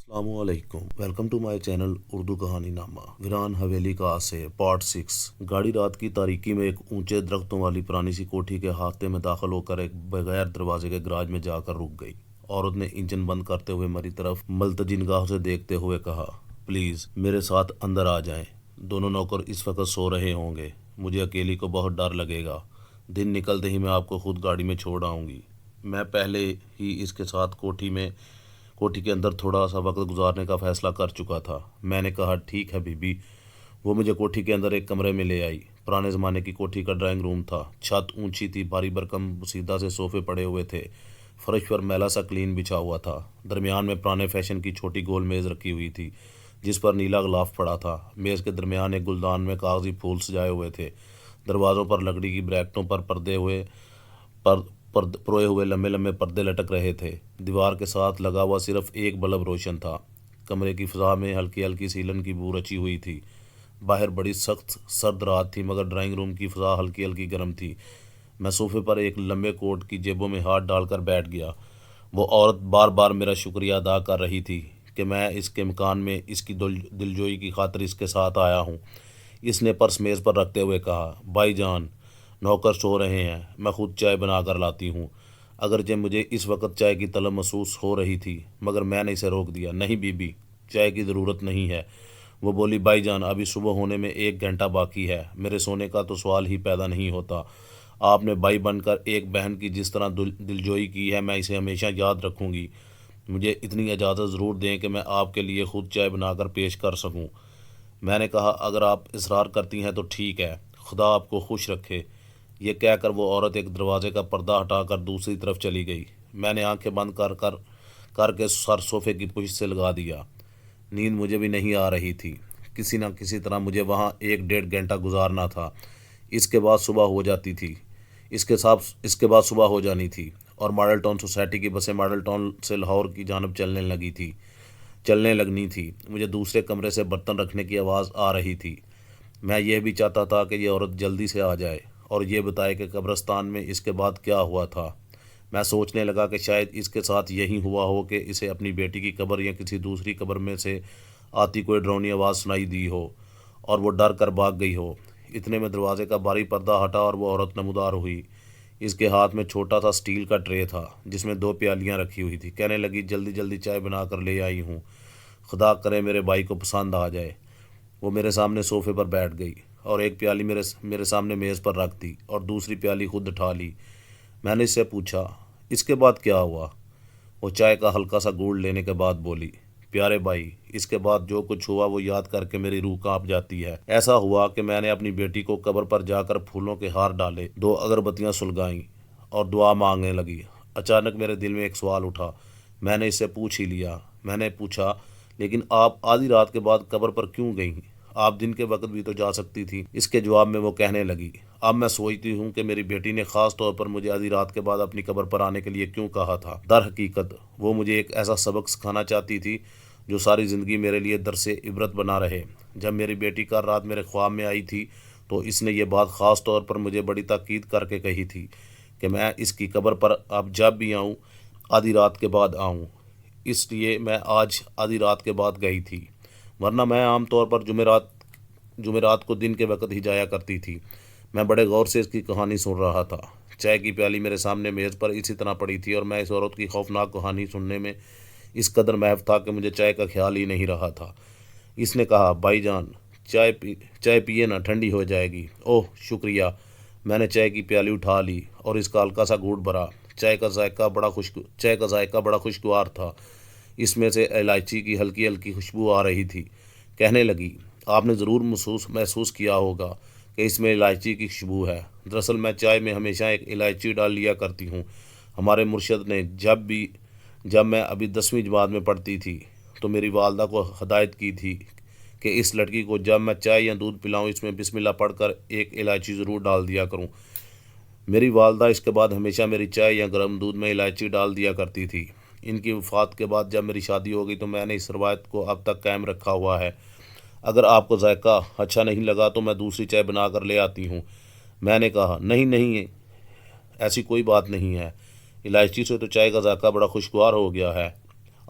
السلام علیکم، welcome to my channel Urdu کہانی نامہ۔ ویران حویلی کا آسے پارٹ 6۔ گاڑی رات کی تاریکی میں ایک اونچے درختوں والی پرانی سی کوٹھی کے احاطے میں داخل ہو کر ایک بغیر دروازے کے گراج میں جا کر رک گئی۔ عورت نے انجن بند کرتے ہوئے میری طرف ملتجی نگاہوں سے دیکھتے ہوئے کہا، پلیز میرے ساتھ اندر آ جائیں۔ دونوں نوکر اس وقت سو رہے ہوں گے، مجھے اکیلی کو بہت ڈر لگے گا۔ دن نکلتے ہی میں آپ کو خود گاڑی میں چھوڑ آؤں گی۔ میں پہلے ہی اس کے ساتھ کوٹھی کے اندر تھوڑا سا وقت گزارنے کا فیصلہ کر چکا تھا۔ میں نے کہا، ٹھیک ہے بی بی۔ وہ مجھے کوٹھی کے اندر ایک کمرے میں لے آئی۔ پرانے زمانے کی کوٹھی کا ڈرائنگ روم تھا۔ چھت اونچی تھی، بھاری بھرکم بوسیدہ سے صوفے پڑے ہوئے تھے، فرش پر میلا سا قلین بچھا ہوا تھا۔ درمیان میں پرانے فیشن کی چھوٹی گول میز رکھی ہوئی تھی جس پر نیلا غلاف پڑا تھا۔ میز کے درمیان ایک گلدان میں کاغذی پھول سجائے ہوئے تھے۔ دروازوں پر لکڑی کی بریکٹوں پر پروئے ہوئے لمبے لمبے پردے لٹک رہے تھے۔ دیوار کے ساتھ لگا ہوا صرف ایک بلب روشن تھا۔ کمرے کی فضا میں ہلکی ہلکی سیلن کی بو رچی ہوئی تھی۔ باہر بڑی سخت سرد رات تھی، مگر ڈرائنگ روم کی فضا ہلکی ہلکی گرم تھی۔ میں صوفے پر ایک لمبے کوٹ کی جیبوں میں ہاتھ ڈال کر بیٹھ گیا۔ وہ عورت بار بار میرا شکریہ ادا کر رہی تھی کہ میں اس کے مکان میں اس کی دلجوئی کی خاطر اس کے ساتھ آیا ہوں۔ اس نے پرس میز پر رکھتے ہوئے کہا، بھائی جان، نوکر سو رہے ہیں، میں خود چائے بنا کر لاتی ہوں۔ اگرچہ مجھے اس وقت چائے کی طلب محسوس ہو رہی تھی، مگر میں نے اسے روک دیا۔ نہیں بی بی، چائے کی ضرورت نہیں ہے۔ وہ بولی، بھائی جان، ابھی صبح ہونے میں 1 گھنٹہ باقی ہے، میرے سونے کا تو سوال ہی پیدا نہیں ہوتا۔ آپ نے بھائی بن کر ایک بہن کی جس طرح دلجوئی کی ہے، میں اسے ہمیشہ یاد رکھوں گی۔ مجھے اتنی اجازت ضرور دیں کہ میں آپ کے لیے خود چائے بنا کر پیش کر سکوں۔ میں نے کہا، اگر آپ اصرار کرتی ہیں تو ٹھیک ہے، خدا آپ کو خوش رکھے۔ یہ کہہ کر وہ عورت ایک دروازے کا پردہ ہٹا کر دوسری طرف چلی گئی۔ میں نے آنکھیں بند کر کے سر صوفے کی پشت سے لگا دیا۔ نیند مجھے بھی نہیں آ رہی تھی۔ کسی نہ کسی طرح مجھے وہاں 1 ڈیڑھ گھنٹہ گزارنا تھا۔ اس کے بعد صبح ہو جاتی تھی۔ اس کے بعد صبح ہو جانی تھی اور ماڈل ٹاؤن سوسائٹی کی بسیں ماڈل ٹاؤن سے لاہور کی جانب چلنے لگنی تھی۔ مجھے دوسرے کمرے سے برتن رکھنے کی آواز آ رہی تھی۔ میں یہ بھی چاہتا تھا کہ یہ عورت جلدی سے آ جائے اور یہ بتائے کہ قبرستان میں اس کے بعد کیا ہوا تھا۔ میں سوچنے لگا کہ شاید اس کے ساتھ یہی ہوا ہو کہ اسے اپنی بیٹی کی قبر یا کسی دوسری قبر میں سے آتی کوئی ڈراؤنی آواز سنائی دی ہو اور وہ ڈر کر بھاگ گئی ہو۔ اتنے میں دروازے کا بھاری پردہ ہٹا اور وہ عورت نمودار ہوئی۔ اس کے ہاتھ میں چھوٹا سا سٹیل کا ٹرے تھا جس میں 2 پیالیاں رکھی ہوئی تھی۔ کہنے لگی، جلدی جلدی چائے بنا کر لے آئی ہوں، خدا کرے میرے بھائی کو پسند آ جائے۔ وہ میرے سامنے صوفے پر بیٹھ گئی اور ایک پیالی میرے سامنے میز پر رکھ دی اور دوسری پیالی خود اٹھا لی۔ میں نے اس سے پوچھا، اس کے بعد کیا ہوا؟ وہ چائے کا ہلکا سا گھونٹ لینے کے بعد بولی، پیارے بھائی، اس کے بعد جو کچھ ہوا وہ یاد کر کے میری روح کانپ جاتی ہے۔ ایسا ہوا کہ میں نے اپنی بیٹی کو قبر پر جا کر پھولوں کے ہار ڈالے، 2 اگربتیاں سلگائیں اور دعا مانگنے لگی۔ اچانک میرے دل میں ایک سوال اٹھا۔ میں نے اس سے پوچھ ہی لیا۔ میں نے پوچھا، لیکن آپ آدھی رات کے بعد قبر پر کیوں گئیں؟ آپ دن کے وقت بھی تو جا سکتی تھی۔ اس کے جواب میں وہ کہنے لگی، اب میں سوچتی ہوں کہ میری بیٹی نے خاص طور پر مجھے آدھی رات کے بعد اپنی قبر پر آنے کے لیے کیوں کہا تھا۔ در حقیقت وہ مجھے ایک ایسا سبق سکھانا چاہتی تھی جو ساری زندگی میرے لیے درس عبرت بنا رہے۔ جب میری بیٹی کا رات میرے خواب میں آئی تھی تو اس نے یہ بات خاص طور پر مجھے بڑی تاکید کر کے کہی تھی کہ میں اس کی قبر پر اب جب بھی آؤں آدھی رات کے بعد آؤں۔ اس لیے میں آج آدھی رات کے بعد گئی تھی، ورنہ میں عام طور پر جمعرات کو دن کے وقت ہی جایا کرتی تھی۔ میں بڑے غور سے اس کی کہانی سن رہا تھا۔ چائے کی پیالی میرے سامنے میز پر اسی طرح پڑی تھی اور میں اس عورت کی خوفناک کہانی سننے میں اس قدر محو تھا کہ مجھے چائے کا خیال ہی نہیں رہا تھا۔ اس نے کہا، بھائی جان، چائے پیے نا، ٹھنڈی ہو جائے گی۔ اوہ شکریہ۔ میں نے چائے کی پیالی اٹھا لی اور اس کا ہلکا سا گھونٹ بھرا۔ چائے کا ذائقہ بڑا خوشگوار تھا۔ اس میں سے الائچی کی ہلکی ہلکی خوشبو آ رہی تھی۔ کہنے لگی، آپ نے ضرور محسوس کیا ہوگا کہ اس میں الائچی کی خوشبو ہے۔ دراصل میں چائے میں ہمیشہ ایک الائچی ڈال لیا کرتی ہوں۔ ہمارے مرشد نے جب میں ابھی 10ویں جماعت میں پڑھتی تھی تو میری والدہ کو ہدایت کی تھی کہ اس لڑکی کو جب میں چائے یا دودھ پلاؤں اس میں بسم اللہ پڑھ کر ایک الائچی ضرور ڈال دیا کروں۔ میری والدہ اس کے بعد ہمیشہ میری چائے یا گرم دودھ میں الائچی ڈال دیا کرتی تھی۔ ان کی وفات کے بعد جب میری شادی ہو گئی تو میں نے اس روایت کو اب تک قائم رکھا ہوا ہے۔ اگر آپ کو ذائقہ اچھا نہیں لگا تو میں دوسری چائے بنا کر لے آتی ہوں۔ میں نے کہا، نہیں، ایسی کوئی بات نہیں ہے، الائچی سے تو چائے کا ذائقہ بڑا خوشگوار ہو گیا ہے۔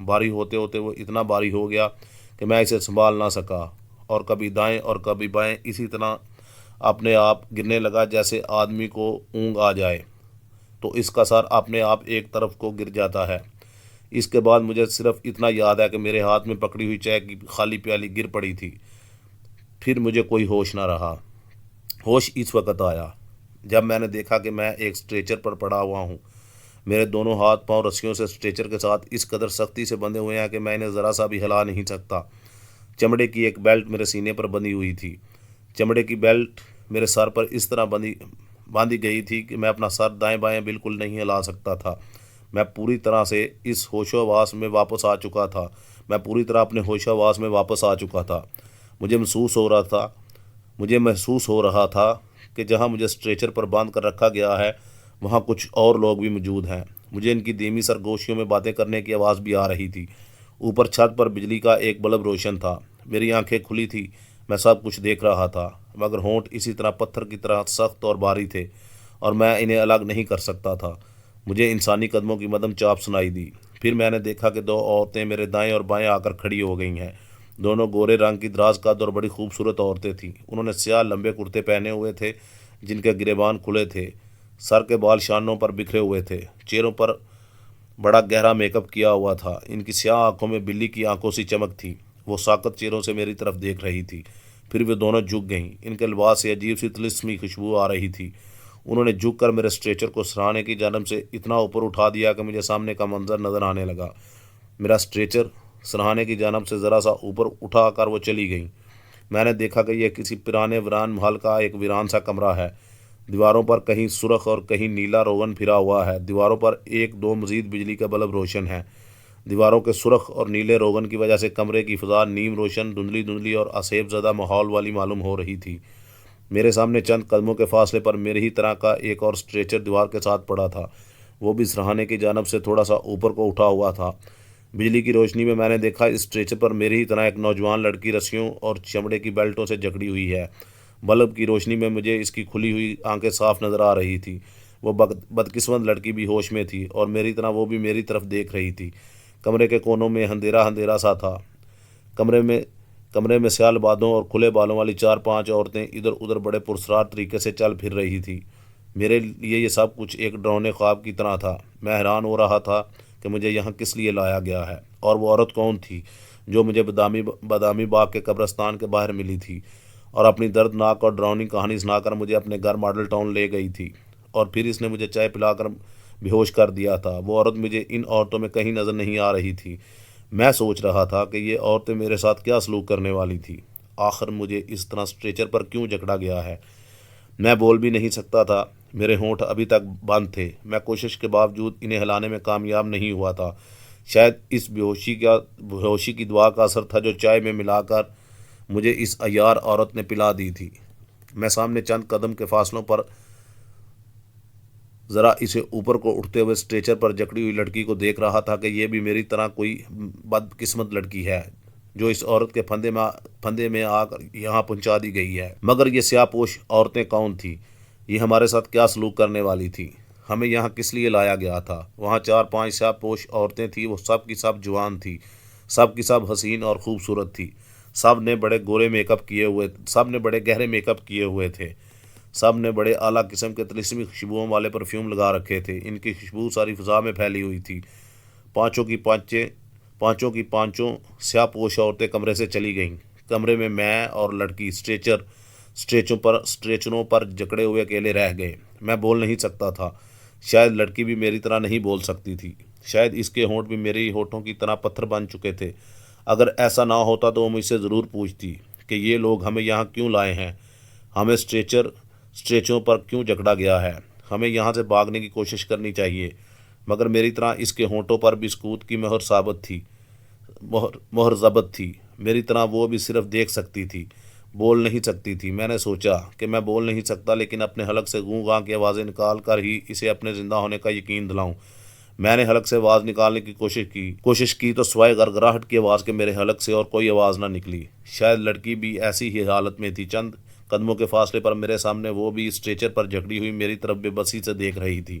بھاری ہوتے ہوتے وہ اتنا بھاری ہو گیا کہ میں اسے سنبھال نہ سکا اور کبھی دائیں اور کبھی بائیں اسی طرح اپنے آپ گرنے لگا جیسے آدمی کو اونگ آ جائے تو اس کا سر اپنے آپ ایک طرف کو گر جاتا ہے۔ اس کے بعد مجھے صرف اتنا یاد ہے کہ میرے ہاتھ میں پکڑی ہوئی چائے کی خالی پیالی گر پڑی تھی۔ پھر مجھے کوئی ہوش نہ رہا۔ ہوش اس وقت آیا جب میں نے دیکھا کہ میں ایک اسٹریچر پر پڑا ہوا ہوں۔ میرے دونوں ہاتھ پاؤں رسیوں سے اسٹریچر کے ساتھ اس قدر سختی سے بندھے ہوئے ہیں کہ میں انہیں ذرا سا بھی ہلا نہیں سکتا۔ چمڑے کی ایک بیلٹ میرے سینے پر بندھی ہوئی تھی۔ چمڑے کی بیلٹ میرے سر پر اس طرح باندھی گئی تھی کہ میں اپنا سر دائیں بائیں بالکل نہیں ہلا سکتا تھا۔ میں پوری طرح سے اس ہوش و حواس میں واپس آ چکا تھا۔ مجھے محسوس ہو رہا تھا کہ جہاں مجھے اسٹریچر پر باندھ کر رکھا گیا ہے وہاں کچھ اور لوگ بھی موجود ہیں۔ مجھے ان کی دھیمی سرگوشیوں میں باتیں کرنے کی آواز بھی آ رہی تھی۔ اوپر چھت پر بجلی کا ایک بلب روشن تھا۔ میری آنکھیں کھلی تھی، میں سب کچھ دیکھ رہا تھا، مگر ہونٹ اسی طرح پتھر کی طرح سخت اور بھاری تھے اور میں انہیں الگ نہیں کر سکتا تھا۔ مجھے انسانی قدموں کی مدھم چاپ سنائی دی۔ پھر میں نے دیکھا کہ دو عورتیں میرے دائیں اور بائیں آ کر کھڑی ہو گئی ہیں۔ دونوں گورے رنگ کی دراز قد اور بڑی خوبصورت عورتیں تھیں۔ انہوں نے سیاہ لمبے کرتے پہنے ہوئے تھے جن کے گریبان کھلے تھے، سر کے بال شانوں پر بکھرے ہوئے تھے، چہروں پر بڑا گہرا میک اپ کیا ہوا تھا۔ ان کی سیاہ آنکھوں میں بلی کی آنکھوں سی چمک تھی۔ وہ ساکت چہروں سے میری طرف دیکھ رہی تھی۔ پھر وہ دونوں جھک گئیں۔ ان کے لباس سے عجیب سی طلسمی خوشبو آ رہی تھی۔ انہوں نے جھک کر میرے اسٹریچر کو سرہانے کی جانب سے اتنا اوپر اٹھا دیا کہ مجھے سامنے کا منظر نظر آنے لگا۔ میرا اسٹریچر سرہانے کی جانب سے ذرا سا اوپر اٹھا کر وہ چلی گئیں۔ میں نے دیکھا کہ یہ کسی پرانے ویران محل کا ایک ویران سا کمرہ ہے۔ دیواروں پر کہیں سرخ اور کہیں نیلا روغن پھرا ہوا ہے۔ دیواروں پر ایک دو مزید بجلی کا بلب روشن ہے۔ دیواروں کے سرخ اور نیلے روغن کی وجہ سے کمرے کی فضا نیم روشن، دھندلی اور آسیب زدہ ماحول والی معلوم ہو رہی تھی۔ میرے سامنے چند قدموں کے فاصلے پر میرے ہی طرح کا ایک اور اسٹریچر دیوار کے ساتھ پڑا تھا۔ وہ بھی سرہانے کی جانب سے تھوڑا سا اوپر کو اٹھا ہوا تھا۔ بجلی کی روشنی میں نے دیکھا اس اسٹریچر پر میری ہی طرح ایک نوجوان لڑکی رسیوں اور چمڑے کی بیلٹوں سے جکڑی ہوئی ہے۔ بلب کی روشنی میں مجھے اس کی کھلی ہوئی آنکھیں صاف نظر آ رہی تھی۔ وہ بدقسمت لڑکی بھی ہوش میں تھی اور میری طرح وہ بھی میری طرف دیکھ رہی تھی۔ کمرے کے کونوں میں اندھیرا سا تھا۔ کمرے میں سیال بادوں اور کھلے بالوں والی 4-5 عورتیں ادھر ادھر بڑے پرسرار طریقے سے چل پھر رہی تھی۔ میرے لیے یہ سب کچھ ایک ڈراؤنے خواب کی طرح تھا۔ میں حیران ہو رہا تھا کہ مجھے یہاں کس لیے لایا گیا ہے اور وہ عورت کون تھی جو مجھے بادامی باغ کے قبرستان کے باہر ملی تھی اور اپنی دردناک اور ڈراؤنی کہانی سنا کر مجھے اپنے گھر ماڈل ٹاؤن لے گئی تھی اور پھر اس نے مجھے چائے پلا کر بے ہوش کر دیا تھا۔ وہ عورت مجھے ان عورتوں میں کہیں نظر نہیں آ رہی تھی۔ میں سوچ رہا تھا کہ یہ عورتیں میرے ساتھ کیا سلوک کرنے والی تھی۔ آخر مجھے اس طرح اسٹریچر پر کیوں جکڑا گیا ہے؟ میں بول بھی نہیں سکتا تھا۔ میرے ہونٹ ابھی تک بند تھے۔ میں کوشش کے باوجود انہیں ہلانے میں کامیاب نہیں ہوا تھا۔ شاید اس بے ہوشی کی دوا کا اثر تھا جو چائے میں ملا کر مجھے اس عیار عورت نے پلا دی تھی۔ میں سامنے چند قدم کے فاصلوں پر ذرا اسے اوپر کو اٹھتے ہوئے اسٹریچر پر جکڑی ہوئی لڑکی کو دیکھ رہا تھا کہ یہ بھی میری طرح کوئی بدقسمت لڑکی ہے جو اس عورت کے پھندے میں آ کر یہاں پہنچا دی گئی ہے۔ مگر یہ سیاہ پوش عورتیں کون تھیں؟ یہ ہمارے ساتھ کیا سلوک کرنے والی تھی؟ ہمیں یہاں کس لیے لایا گیا تھا؟ وہاں 4-5 سیاہ پوش عورتیں تھیں۔ وہ سب کی سب جوان تھیں، سب کی سب حسین اور خوبصورت تھی۔ سب نے بڑے گہرے میک اپ کیے ہوئے تھے۔ سب نے بڑے اعلیٰ قسم کے طلسمی خوشبوؤں والے پرفیوم لگا رکھے تھے۔ ان کی خوشبو ساری فضا میں پھیلی ہوئی تھی۔ پانچوں کی پانچوں سیاہ پوش عورتیں کمرے سے چلی گئیں۔ کمرے میں اور لڑکی اسٹریچروں پر جکڑے ہوئے اکیلے رہ گئے۔ میں بول نہیں سکتا تھا۔ شاید لڑکی بھی میری طرح نہیں بول سکتی تھی۔ شاید اس کے ہونٹ بھی میرے ہونٹوں کی طرح پتھر بن چکے تھے۔ اگر ایسا نہ ہوتا تو وہ مجھ سے ضرور پوچھتی کہ یہ لوگ ہمیں یہاں کیوں لائے ہیں، ہمیں اسٹریچروں پر کیوں جکڑا گیا ہے، ہمیں یہاں سے بھاگنے کی کوشش کرنی چاہیے۔ مگر میری طرح اس کے ہونٹوں پر بھی سکوت کی مہر ضبط تھی۔ میری طرح وہ بھی صرف دیکھ سکتی تھی، بول نہیں سکتی تھی۔ میں نے سوچا کہ میں بول نہیں سکتا لیکن اپنے حلق سے گوں گاں کی آوازیں نکال کر ہی اسے اپنے زندہ ہونے کا یقین دلاؤں۔ میں نے حلق سے آواز نکالنے کی کوشش کی تو سوائے گرگراہٹ کی آواز کے میرے حلق سے اور کوئی آواز نہ نکلی۔ شاید لڑکی بھی ایسی ہی حالت میں تھی۔ چند قدموں کے فاصلے پر میرے سامنے وہ بھی اسٹریچر پر جکڑی ہوئی میری طرف بے بسی سے دیکھ رہی تھی۔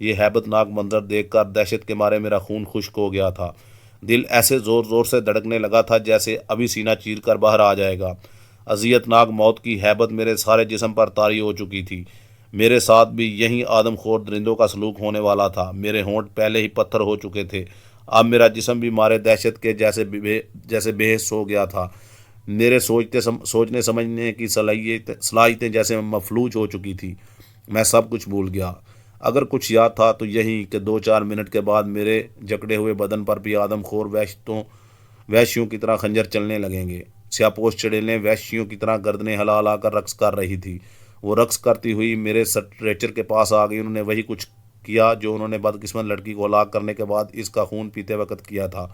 یہ ہیبت ناک منظر دیکھ کر دہشت کے مارے میرا خون خشک ہو گیا تھا۔ دل ایسے زور زور سے دھڑکنے لگا تھا جیسے ابھی سینہ چیر کر باہر آ جائے گا۔ اذیت ناک موت کی ہیبت میرے سارے جسم پر طاری ہو چکی تھی۔ میرے ساتھ بھی یہی آدم خور درندوں کا سلوک ہونے والا تھا۔ میرے ہونٹ پہلے ہی پتھر ہو چکے تھے، اب میرا جسم بھی مارے دہشت کے جیسے بے حس ہو گیا تھا۔ میرے سوچنے سمجھنے کی صلاحیتیں جیسے مفلوج ہو چکی تھی۔ میں سب کچھ بھول گیا۔ اگر کچھ یاد تھا تو یہی کہ 2-4 منٹ کے بعد میرے جکڑے ہوئے بدن پر بھی آدم خور وحشیوں کی طرح خنجر چلنے لگیں گے۔ سیاہ پوش چڑیلیں وحشیوں کی طرح گردنیں ہلا ہلا کر رقص کر رہی تھی۔ وہ رقص کرتی ہوئی میرے سٹریچر کے پاس آ گئی۔ انہوں نے وہی کچھ کیا جو انہوں نے بدقسمت لڑکی کو ہلاک کرنے کے بعد اس کا خون پیتے وقت کیا تھا۔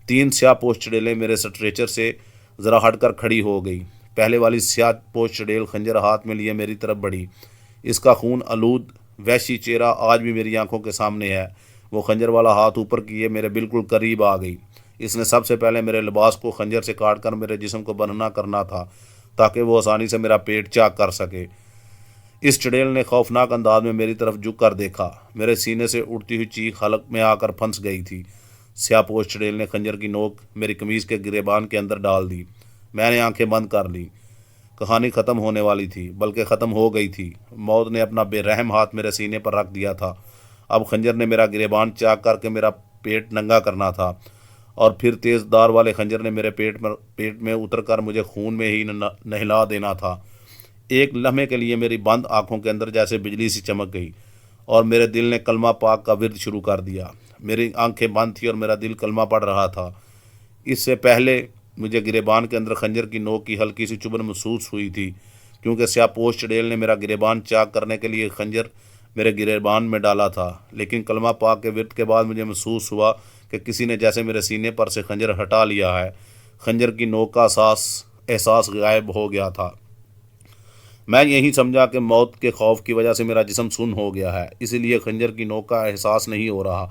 3 سیاہ پوش چڑیلیں میرے سٹریچر سے ذرا ہٹ کر کھڑی ہو گئی۔ پہلے والی سیاہ پوش چڑیل خنجر ہاتھ میں لیے میری طرف بڑھی۔ اس کا خون آلود وحشی چہرہ آج بھی میری آنکھوں کے سامنے ہے۔ وہ خنجر والا ہاتھ اوپر کیے میرے بالکل قریب آ گئی۔ اس نے سب سے پہلے میرے لباس کو خنجر سے کاٹ کر میرے جسم کو برہنہ کرنا تھا تاکہ وہ آسانی سے میرا پیٹ چاک کر سکے۔ اس چڑیل نے خوفناک انداز میں میری طرف جھک کر دیکھا۔ میرے سینے سے اڑتی ہوئی چیخ حلق میں آ کر پھنس گئی تھی۔ سیاہ پوش چڑیل نے خنجر کی نوک میری قمیض کے گریبان کے اندر ڈال دی۔ میں نے آنکھیں بند کر لی۔ کہانی ختم ہونے والی تھی، بلکہ ختم ہو گئی تھی۔ موت نے اپنا بے رحم ہاتھ میرے سینے پر رکھ دیا تھا۔ اب خنجر نے میرا گریبان چاک کر کے میرا پیٹ ننگا کرنا تھا، اور پھر تیز دار والے خنجر نے میرے پیٹ میں اتر کر مجھے خون میں ہی نہلا دینا تھا۔ ایک لمحے کے لیے میری بند آنکھوں کے اندر جیسے بجلی سی چمک گئی، اور میرے دل نے کلمہ پاک کا ورد شروع کر دیا۔ میری آنکھیں بند تھیں اور میرا دل کلمہ پڑھ رہا تھا۔ اس سے پہلے مجھے گریبان کے اندر خنجر کی نوک کی ہلکی سی چبھن محسوس ہوئی تھی، کیونکہ سیاہ پوش چڑیل نے میرا گریبان چاک کرنے کے لیے خنجر میرے گریبان میں ڈالا تھا۔ لیکن کلمہ پاک کے ورد کے بعد مجھے محسوس ہوا کہ کسی نے جیسے میرے سینے پر سے خنجر ہٹا لیا ہے۔ خنجر کی نوک کا احساس غائب ہو گیا تھا۔ میں یہی سمجھا کہ موت کے خوف کی وجہ سے میرا جسم سن ہو گیا ہے، اسی لیے خنجر کی نوک کا احساس نہیں ہو رہا۔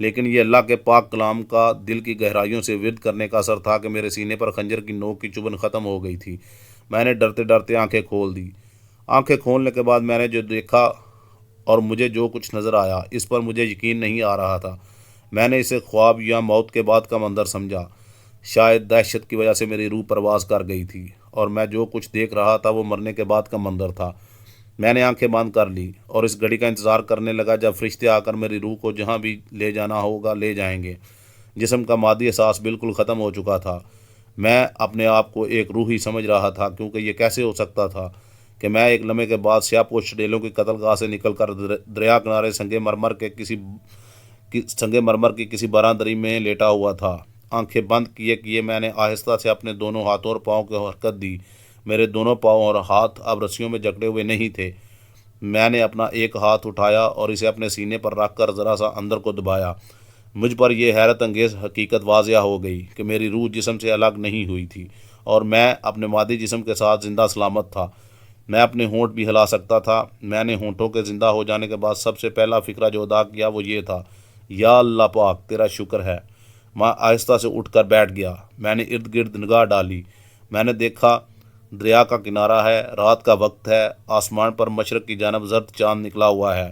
لیکن یہ اللہ کے پاک کلام کا دل کی گہرائیوں سے ورد کرنے کا اثر تھا کہ میرے سینے پر خنجر کی نوک کی چبھن ختم ہو گئی تھی۔ میں نے ڈرتے ڈرتے آنکھیں کھول دی۔ آنکھیں کھولنے کے بعد میں نے جو دیکھا اور مجھے جو کچھ نظر آیا، اس پر مجھے یقین نہیں آ رہا تھا۔ میں نے اسے خواب یا موت کے بعد کا منظر سمجھا۔ شاید دہشت کی وجہ سے میری روح پرواز کر گئی تھی، اور میں جو کچھ دیکھ رہا تھا وہ مرنے کے بعد کا منظر تھا۔ میں نے آنکھیں بند کر لی اور اس گھڑی کا انتظار کرنے لگا جب فرشتے آ کر میری روح کو جہاں بھی لے جانا ہوگا لے جائیں گے۔ جسم کا مادی احساس بالکل ختم ہو چکا تھا۔ میں اپنے آپ کو ایک روح ہی سمجھ رہا تھا، کیونکہ یہ کیسے ہو سکتا تھا کہ میں ایک لمحے کے بعد سیاہ پوش چڑیلوں کی قتل گاہ سے نکل کر دریا کنارے سنگ مرمر کی کسی باراندری میں لیٹا ہوا تھا۔ آنکھیں بند کیے میں نے آہستہ سے اپنے دونوں ہاتھوں اور پاؤں کو حرکت دی۔ میرے دونوں پاؤں اور ہاتھ اب رسیوں میں جکڑے ہوئے نہیں تھے۔ میں نے اپنا ایک ہاتھ اٹھایا اور اسے اپنے سینے پر رکھ کر ذرا سا اندر کو دبایا۔ مجھ پر یہ حیرت انگیز حقیقت واضح ہو گئی کہ میری روح جسم سے الگ نہیں ہوئی تھی، اور میں اپنے مادی جسم کے ساتھ زندہ سلامت تھا۔ میں اپنے ہونٹ بھی ہلا سکتا تھا۔ میں نے ہونٹوں کے زندہ ہو جانے کے بعد سب سے پہلا فکرہ جو ادا کیا وہ یہ تھا: یا اللہ پاک، تیرا شکر ہے۔ میں آہستہ سے اٹھ کر بیٹھ گیا۔ میں نے ارد گرد نگاہ ڈالی۔ میں نے دیکھا دریا کا کنارہ ہے، رات کا وقت ہے، آسمان پر مشرق کی جانب زرد چاند نکلا ہوا ہے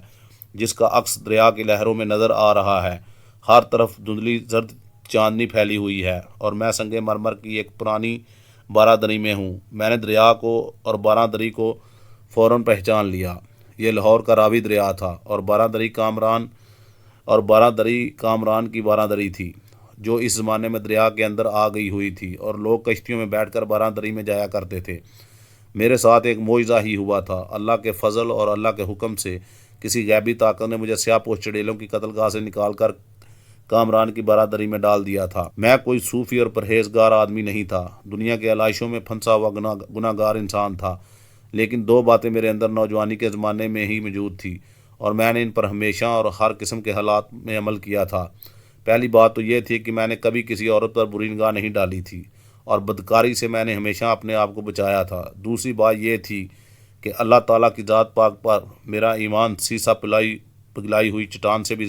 جس کا عکس دریا کی لہروں میں نظر آ رہا ہے۔ ہر طرف دھندلی زرد چاندنی پھیلی ہوئی ہے، اور میں سنگ مرمر کی ایک پرانی بارادری میں ہوں۔ میں نے دریا کو اور بارادری کو فوراً پہچان لیا۔ یہ لاہور کا راوی دریا تھا، اور بارادری کامران کی بارادری تھی، جو اس زمانے میں دریا کے اندر آ گئی ہوئی تھی، اور لوگ کشتیوں میں بیٹھ کر بارادری میں جایا کرتے تھے۔ میرے ساتھ ایک معجزہ ہی ہوا تھا۔ اللہ کے فضل اور اللہ کے حکم سے کسی غیبی طاقت نے مجھے سیاہ پوش چڑیلوں کی قتل گاہ سے نکال کر کامران کی بارادری میں ڈال دیا تھا۔ میں کوئی صوفی اور پرہیزگار آدمی نہیں تھا، دنیا کے علائشوں میں پھنسا ہوا گناہ گار انسان تھا، لیکن 2 باتیں میرے اندر نوجوانی کے زمانے میں ہی موجود تھی، اور میں نے ان پر ہمیشہ اور ہر قسم کے حالات میں عمل کیا تھا۔ پہلی بات تو یہ تھی کہ میں نے کبھی کسی عورت پر بری نگاہ نہیں ڈالی تھی، اور بدکاری سے میں نے ہمیشہ اپنے آپ کو بچایا تھا۔ دوسری بات یہ تھی کہ اللہ تعالیٰ کی ذات پاک پر میرا ایمان سیسا پگھلائی ہوئی چٹان سے بھی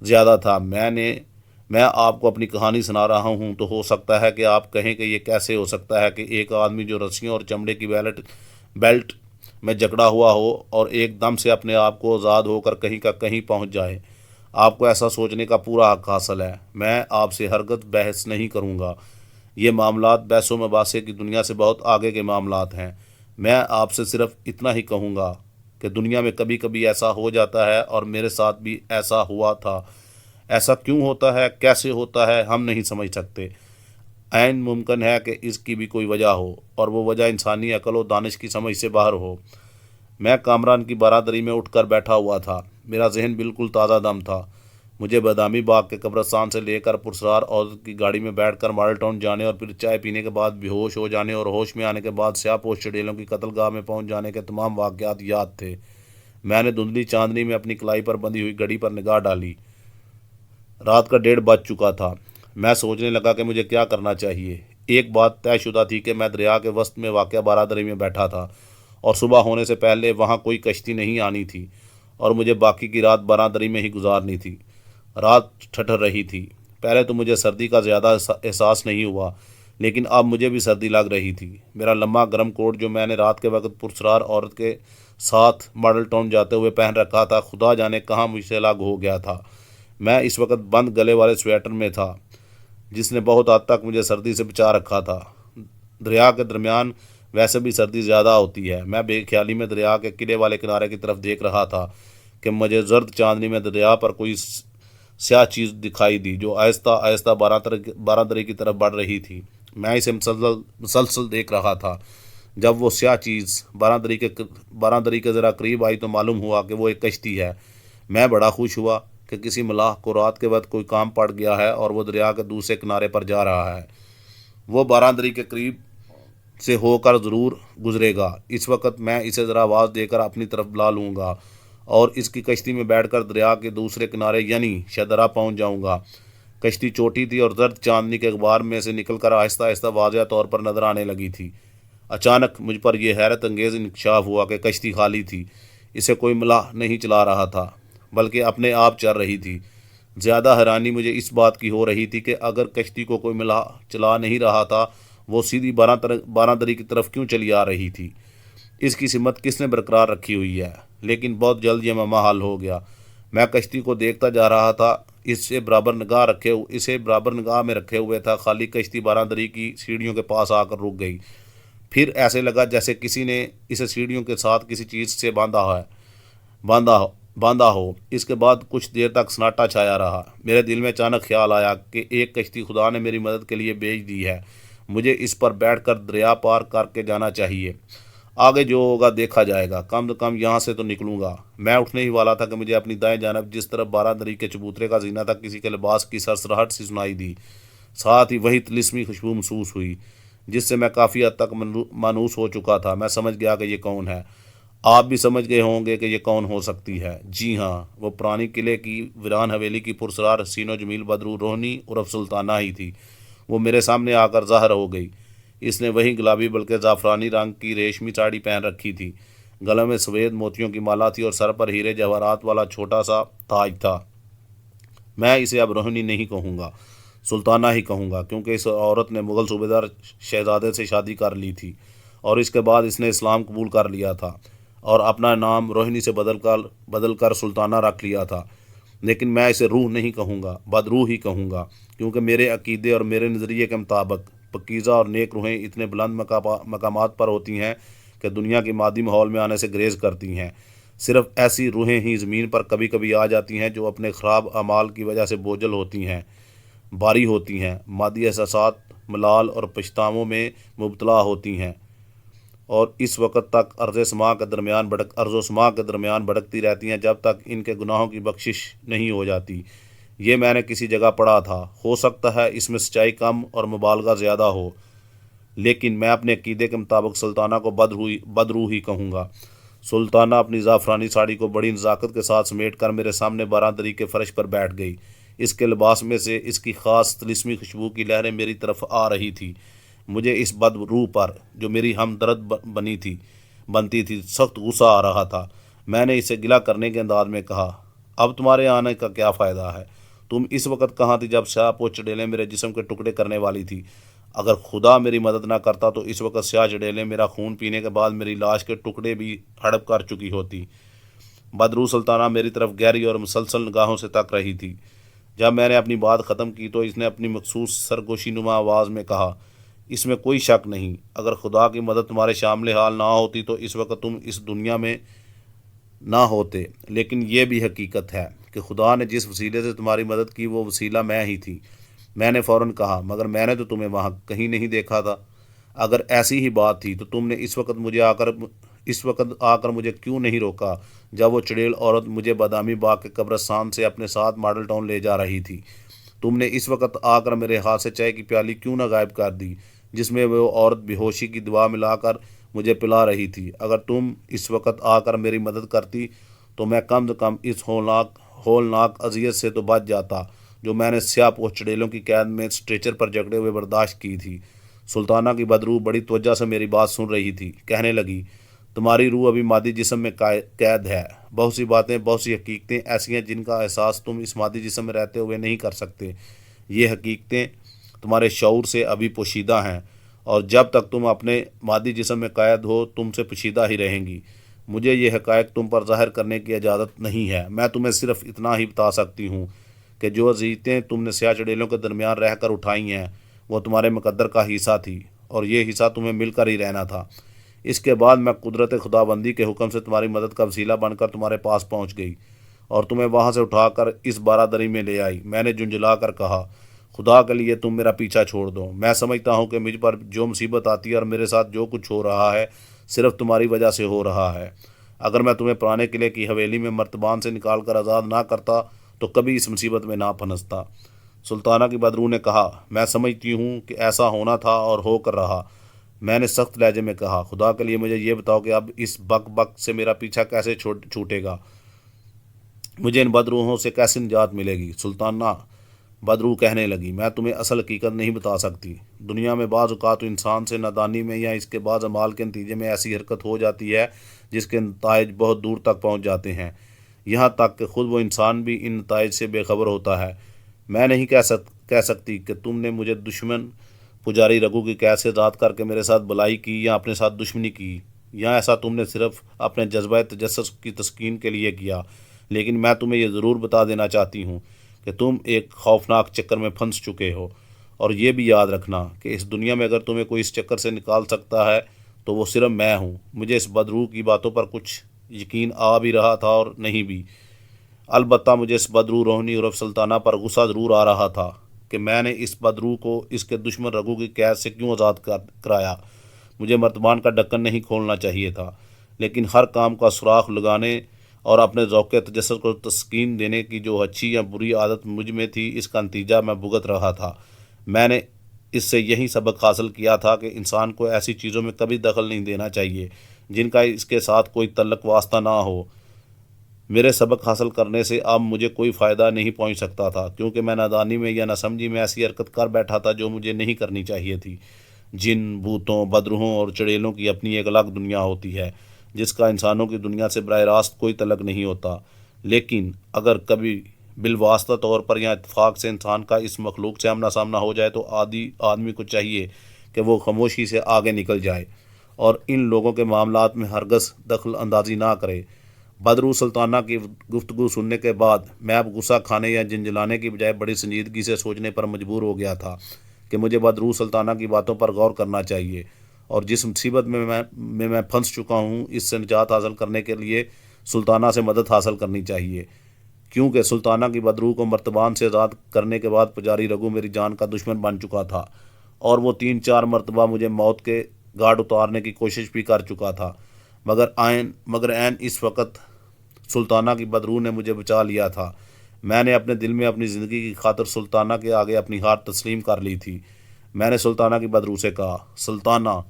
زیادہ تھا۔ میں آپ کو اپنی کہانی سنا رہا ہوں تو ہو سکتا ہے کہ آپ کہیں کہ یہ کیسے ہو سکتا ہے کہ ایک آدمی جو رسیوں اور چمڑے کی بیلٹ میں جکڑا ہوا ہو اور ایک دم سے اپنے آپ کو آزاد ہو کر کہیں کا کہیں پہنچ جائے۔ آپ کو ایسا سوچنے کا پورا حق حاصل ہے، میں آپ سے ہرگز بحث نہیں کروں گا۔ یہ معاملات بحث و مباحثے کی دنیا سے بہت آگے کے معاملات ہیں۔ میں آپ سے صرف اتنا ہی کہوں گا کہ دنیا میں کبھی کبھی ایسا ہو جاتا ہے، اور میرے ساتھ بھی ایسا ہوا تھا۔ ایسا کیوں ہوتا ہے، کیسے ہوتا ہے، ہم نہیں سمجھ سکتے۔ عین ممکن ہے کہ اس کی بھی کوئی وجہ ہو، اور وہ وجہ انسانی عقل و دانش کی سمجھ سے باہر ہو۔ میں کامران کی برادری میں اٹھ کر بیٹھا ہوا تھا۔ میرا ذہن بالکل تازہ دم تھا۔ مجھے بادامی باغ کے قبرستان سے لے کر پرسرار عورت کی گاڑی میں بیٹھ کر ماڈل ٹاؤن جانے، اور پھر چائے پینے کے بعد بے ہوش ہو جانے، اور ہوش میں آنے کے بعد سیاہ پوش چڑیلوں کی قتل گاہ میں پہنچ جانے کے تمام واقعات یاد تھے۔ میں نے دھندلی چاندنی میں اپنی کلائی پر بندھی ہوئی گھڑی پر نگاہ ڈالی۔ رات کا 1:30 بج چکا تھا۔ میں سوچنے لگا کہ مجھے کیا کرنا چاہیے۔ ایک بات طے شدہ تھی کہ میں دریا کے وسط میں واقع برادری میں بیٹھا تھا، اور صبح ہونے سے پہلے وہاں کوئی کشتی نہیں آنی تھی، اور مجھے باقی کی رات برادری میں ہی گزارنی تھی۔ رات ٹھٹر رہی تھی۔ پہلے تو مجھے سردی کا زیادہ احساس نہیں ہوا، لیکن اب مجھے بھی سردی لگ رہی تھی۔ میرا لمبا گرم کوٹ جو میں نے رات کے وقت پرسرار عورت کے ساتھ ماڈل ٹاؤن جاتے ہوئے پہن رکھا تھا، خدا جانے کہاں مجھ سے الگ ہو گیا تھا۔ میں اس وقت بند گلے والے سویٹر میں تھا، جس نے بہت حد تک مجھے سردی سے بچا رکھا تھا۔ دریا کے درمیان ویسے بھی سردی زیادہ ہوتی ہے۔ میں بے خیالی میں دریا کے قلعے والے کنارے کی طرف دیکھ رہا تھا کہ مجھے زرد چاندنی میں دریا پر کوئی سیاہ چیز دکھائی دی، جو آہستہ آہستہ بارہ کی طرف بڑھ رہی تھی۔ میں اسے مسلسل دیکھ رہا تھا۔ جب وہ سیاہ چیز بارہ کے ذرا قریب آئی تو معلوم ہوا کہ وہ ایک کشتی ہے۔ میں بڑا خوش ہوا کہ کسی ملاح کو رات کے وقت کوئی کام پڑ گیا ہے، اور وہ دریا کے دوسرے کنارے پر جا رہا ہے۔ وہ بارہ کے قریب سے ہو کر ضرور گزرے گا۔ اس وقت میں اسے ذرا آواز دے کر اپنی طرف بلا لوں گا، اور اس کی کشتی میں بیٹھ کر دریا کے دوسرے کنارے یعنی شدرا پہنچ جاؤں گا۔ کشتی چھوٹی تھی اور زرد چاندنی کے غبار میں سے نکل کر آہستہ آہستہ واضح طور پر نظر آنے لگی تھی۔ اچانک مجھ پر یہ حیرت انگیز انکشاف ہوا کہ کشتی خالی تھی۔ اسے کوئی ملاح نہیں چلا رہا تھا، بلکہ اپنے آپ چل رہی تھی۔ زیادہ حیرانی مجھے اس بات کی ہو رہی تھی کہ اگر کشتی کو کوئی ملاح چلا نہیں رہا تھا، وہ سیدھی بارہ کی طرف کیوں چلی آ رہی تھی؟ اس کی سمت کس نے برقرار رکھی ہوئی ہے؟ لیکن بہت جلد یہ معمہ حل ہو گیا۔ میں کشتی کو دیکھتا جا رہا تھا، اسے برابر نگاہ میں رکھے ہوئے تھا۔ خالی کشتی بارہ کی سیڑھیوں کے پاس آ کر رک گئی۔ پھر ایسے لگا جیسے کسی نے اسے سیڑھیوں کے ساتھ کسی چیز سے باندھا ہو۔ اس کے بعد کچھ دیر تک سناٹا چھایا رہا۔ میرے دل میں اچانک خیال آیا کہ ایک کشتی خدا نے میری مدد کے لیے بھیج دی ہے۔ مجھے اس پر بیٹھ کر دریا پار کر کے جانا چاہیے۔ آگے جو ہوگا دیکھا جائے گا، کم از کم یہاں سے تو نکلوں گا۔ میں اٹھنے ہی والا تھا کہ مجھے اپنی دائیں جانب جس طرف بارہ کے چبوترے کا زینہ تھا، کسی کے لباس کی سرسراہٹ سی سنائی دی۔ ساتھ ہی وہی طلسمی خوشبو محسوس ہوئی جس سے میں کافی حد تک مانوس ہو چکا تھا۔ میں سمجھ گیا کہ یہ کون ہے۔ آپ بھی سمجھ گئے ہوں گے کہ یہ کون ہو سکتی ہے۔ جی ہاں، وہ پرانی قلعے کی ویران حویلی کی پرسرار حسین و جمیل بدرو روہنی عرف سلطانہ ہی تھی۔ وہ میرے سامنے آ کر ظاہر ہو گئی۔ اس نے وہی گلابی بلکہ زعفرانی رنگ کی ریشمی ساڑی پہن رکھی تھی۔ گلے میں سفید موتیوں کی مالا تھی، اور سر پر ہیرے جواہرات والا چھوٹا سا تاج تھا۔ میں اسے اب روہنی نہیں کہوں گا، سلطانہ ہی کہوں گا، کیونکہ اس عورت نے مغل صوبیدار شہزادے سے شادی کر لی تھی، اور اس کے بعد اس نے اسلام قبول کر لیا تھا، اور اپنا نام روہنی سے بدل کر سلطانہ رکھ لیا تھا۔ لیکن میں اسے روح نہیں کہوں گا، بدروح ہی کہوں گا، کیونکہ میرے عقیدے اور میرے نظریے کے مطابق پاکیزہ اور نیک روحیں اتنے بلند مقامات پر ہوتی ہیں کہ دنیا کی مادی ماحول میں آنے سے گریز کرتی ہیں۔ صرف ایسی روحیں ہی زمین پر کبھی کبھی آ جاتی ہیں جو اپنے خراب اعمال کی وجہ سے بوجھل ہوتی ہیں، باری ہوتی ہیں، مادی احساسات، ملال اور پچھتاووں میں مبتلا ہوتی ہیں، اور اس وقت تک ارض و سما کے درمیان بھٹکتی رہتی ہیں جب تک ان کے گناہوں کی بخشش نہیں ہو جاتی۔ یہ میں نے کسی جگہ پڑھا تھا۔ ہو سکتا ہے اس میں سچائی کم اور مبالغہ زیادہ ہو، لیکن میں اپنے عقیدے کے مطابق سلطانہ کو بدروح ہی کہوں گا۔ سلطانہ اپنی زعفرانی ساڑی کو بڑی نزاکت کے ساتھ سمیٹ کر میرے سامنے بارہ کے فرش پر بیٹھ گئی۔ اس کے لباس میں سے اس کی خاص طلسمی خوشبو کی لہریں میری طرف آ رہی تھی۔ مجھے اس بد روح پر، جو میری ہمدرد بنتی تھی، سخت غصہ آ رہا تھا۔ میں نے اسے گلہ کرنے کے انداز میں کہا، اب تمہارے آنے کا کیا فائدہ ہے؟ تم اس وقت کہاں تھی جب سیاہ پوش چڑیلیں میرے جسم کے ٹکڑے کرنے والی تھی؟ اگر خدا میری مدد نہ کرتا تو اس وقت سیاہ چڑیلیں میرا خون پینے کے بعد میری لاش کے ٹکڑے بھی ہڑپ کر چکی ہوتی۔ بدرو سلطانہ میری طرف گہری اور مسلسل نگاہوں سے تک رہی تھی۔ جب میں نے اپنی بات ختم کی تو اس نے اپنی مخصوص سرگوشی نما آواز میں کہا، اس میں کوئی شک نہیں، اگر خدا کی مدد تمہارے شامل حال نہ ہوتی تو اس وقت تم اس دنیا میں نہ ہوتے، لیکن یہ بھی حقیقت ہے کہ خدا نے جس وسیلے سے تمہاری مدد کی وہ وسیلہ میں ہی تھی۔ میں نے فوراً کہا، مگر میں نے تو تمہیں وہاں کہیں نہیں دیکھا تھا۔ اگر ایسی ہی بات تھی تو تم نے اس وقت آ کر مجھے کیوں نہیں روکا جب وہ چڑیل عورت مجھے بادامی باغ کے قبرستان سے اپنے ساتھ ماڈل ٹاؤن لے جا رہی تھی؟ تم نے اس وقت آ کر میرے ہاتھ سے چائے کی پیالی کیوں نہ غائب کر دی جس میں وہ عورت بے ہوشی کی دوا ملا کر مجھے پلا رہی تھی؟ اگر تم اس وقت آ کر میری مدد کرتی تو میں کم از کم اس ہولناک اذیت سے تو بچ جاتا جو میں نے سیاہ پوش چڑیلوں کی قید میں اسٹریچر پر جکڑے ہوئے برداشت کی تھی۔ سلطانہ کی بدروح بڑی توجہ سے میری بات سن رہی تھی، کہنے لگی، تمہاری روح ابھی مادی جسم میں قید ہے۔ بہت سی باتیں، بہت سی حقیقتیں ایسی ہیں جن کا احساس تم اس مادی جسم میں رہتے ہوئے نہیں کر سکتے۔ یہ حقیقتیں تمہارے شعور سے ابھی پوشیدہ ہیں، اور جب تک تم اپنے مادی جسم میں قید ہو تم سے پوشیدہ ہی رہیں گی۔ مجھے یہ حقائق تم پر ظاہر کرنے کی اجازت نہیں ہے۔ میں تمہیں صرف اتنا ہی بتا سکتی ہوں کہ جو اذیتیں تم نے سیاہ چڑیلوں کے درمیان رہ کر اٹھائی ہیں وہ تمہارے مقدر کا حصہ تھی، اور یہ حصہ تمہیں مل کر ہی رہنا تھا۔ اس کے بعد میں قدرت خداوندی کے حکم سے تمہاری مدد کا وسیلہ بن کر تمہارے پاس پہنچ گئی اور تمہیں وہاں سے اٹھا کر اس بارہ دری میں لے آئی۔ میں نے جھنجھلا کر کہا، خدا کے لیے تم میرا پیچھا چھوڑ دو۔ میں سمجھتا ہوں کہ مجھ پر جو مصیبت آتی ہے اور میرے ساتھ جو کچھ ہو رہا ہے صرف تمہاری وجہ سے ہو رہا ہے۔ اگر میں تمہیں پرانے قلعے کی حویلی میں مرتبان سے نکال کر آزاد نہ کرتا تو کبھی اس مصیبت میں نہ پھنستا۔ سلطانہ کی بدروح نے کہا، میں سمجھتی ہوں کہ ایسا ہونا تھا اور ہو کر رہا۔ میں نے سخت لہجے میں کہا، خدا کے لیے مجھے یہ بتاؤ کہ اب اس بک سے میرا پیچھا کیسے چھوٹے گا؟ مجھے ان بدروحوں سے کیسے نجات ملے گی؟ سلطانہ بدروح کہنے لگی، میں تمہیں اصل حقیقت نہیں بتا سکتی۔ دنیا میں بعض اوقات انسان سے نادانی میں یا اس کے بعض اعمال کے نتیجے میں ایسی حرکت ہو جاتی ہے جس کے نتائج بہت دور تک پہنچ جاتے ہیں، یہاں تک کہ خود وہ انسان بھی ان نتائج سے بے خبر ہوتا ہے۔ میں نہیں کہہ سکتی کہ تم نے مجھے دشمن پجاری رگو کی قید سے آزاد کر کے میرے ساتھ بلائی کی یا اپنے ساتھ دشمنی کی، یا ایسا تم نے صرف اپنے جذبہ تجسس کی تسکین کے لیے کیا، لیکن میں تمہیں یہ ضرور بتا دینا چاہتی ہوں کہ تم ایک خوفناک چکر میں پھنس چکے ہو، اور یہ بھی یاد رکھنا کہ اس دنیا میں اگر تمہیں کوئی اس چکر سے نکال سکتا ہے تو وہ صرف میں ہوں۔ مجھے اس بدروح کی باتوں پر کچھ یقین آ بھی رہا تھا اور نہیں بھی، البتہ مجھے اس بدروح روحنی عرف سلطانہ پر غصہ ضرور آ رہا تھا کہ میں نے اس بدروح کو اس کے دشمن رگو کی قید سے کیوں آزاد کرایا۔ مجھے مرتبان کا ڈھکن نہیں کھولنا چاہیے تھا، لیکن ہر کام کا سراغ لگانے اور اپنے ذوق تجسس کو تسکین دینے کی جو اچھی یا بری عادت مجھ میں تھی اس کا نتیجہ میں بھگت رہا تھا۔ میں نے اس سے یہی سبق حاصل کیا تھا کہ انسان کو ایسی چیزوں میں کبھی دخل نہیں دینا چاہیے جن کا اس کے ساتھ کوئی تعلق واسطہ نہ ہو۔ میرے سبق حاصل کرنے سے اب مجھے کوئی فائدہ نہیں پہنچ سکتا تھا، کیونکہ میں نادانی میں یا ناسمجھی میں ایسی حرکت کر بیٹھا تھا جو مجھے نہیں کرنی چاہیے تھی۔ جن، بھوتوں، بدروحوں اور چڑیلوں کی اپنی ایک الگ دنیا ہوتی ہے جس کا انسانوں کی دنیا سے براہ راست کوئی تعلق نہیں ہوتا، لیکن اگر کبھی بالواسطہ طور پر یا اتفاق سے انسان کا اس مخلوق سے آمنا سامنا ہو جائے تو عادی آدمی کو چاہیے کہ وہ خاموشی سے آگے نکل جائے اور ان لوگوں کے معاملات میں ہرگز دخل اندازی نہ کرے۔ بدروح سلطانہ کی گفتگو سننے کے بعد میں اب غصہ کھانے یا جھنجھلانے کی بجائے بڑی سنجیدگی سے سوچنے پر مجبور ہو گیا تھا کہ مجھے بدروح سلطانہ کی باتوں پر غور کرنا چاہیے، اور جس مصیبت میں پھنس چکا ہوں اس سے نجات حاصل کرنے کے لیے سلطانہ سے مدد حاصل کرنی چاہیے، کیونکہ سلطانہ کی بدروح کو مرتبان سے آزاد کرنے کے بعد پجاری رگو میری جان کا دشمن بن چکا تھا، اور وہ 3-4 مرتبہ مجھے موت کے گھاٹ اتارنے کی کوشش بھی کر چکا تھا، مگر عین اس وقت سلطانہ کی بدروح نے مجھے بچا لیا تھا۔ میں نے اپنے دل میں اپنی زندگی کی خاطر سلطانہ کے آگے اپنی ہار تسلیم کر لی تھی۔ میں نے سلطانہ کی بدروح سے کہا، سلطانہ،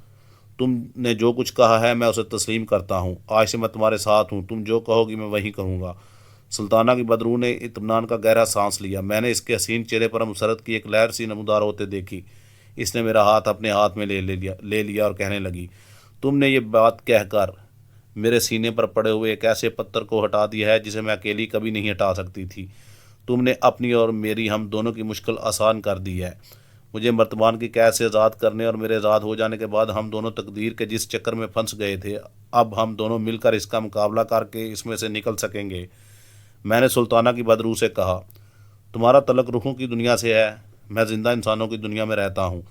تم نے جو کچھ کہا ہے میں اسے تسلیم کرتا ہوں، آج سے میں تمہارے ساتھ ہوں، تم جو کہو گی میں وہی کہوں گا۔ سلطانہ کی بدروح نے اطمینان کا گہرا سانس لیا۔ میں نے اس کے حسین چہرے پر مسرت کی ایک لہر سی نمودار ہوتے دیکھی۔ اس نے میرا ہاتھ اپنے ہاتھ میں لے لیا اور کہنے لگی، تم نے یہ بات کہہ کر میرے سینے پر پڑے ہوئے ایک ایسے پتھر کو ہٹا دیا ہے جسے میں اکیلی کبھی نہیں ہٹا سکتی تھی۔ تم نے اپنی اور میری ہم دونوں کی مشکل آسان کر دی ہے۔ مجھے مرتبان کی قید سے آزاد کرنے اور میرے آزاد ہو جانے کے بعد ہم دونوں تقدیر کے جس چکر میں پھنس گئے تھے، اب ہم دونوں مل کر اس کا مقابلہ کر کے اس میں سے نکل سکیں گے۔ میں نے سلطانہ کی بدروح سے کہا، تمہارا تعلق روحوں کی دنیا سے ہے، میں زندہ انسانوں کی دنیا میں رہتا ہوں،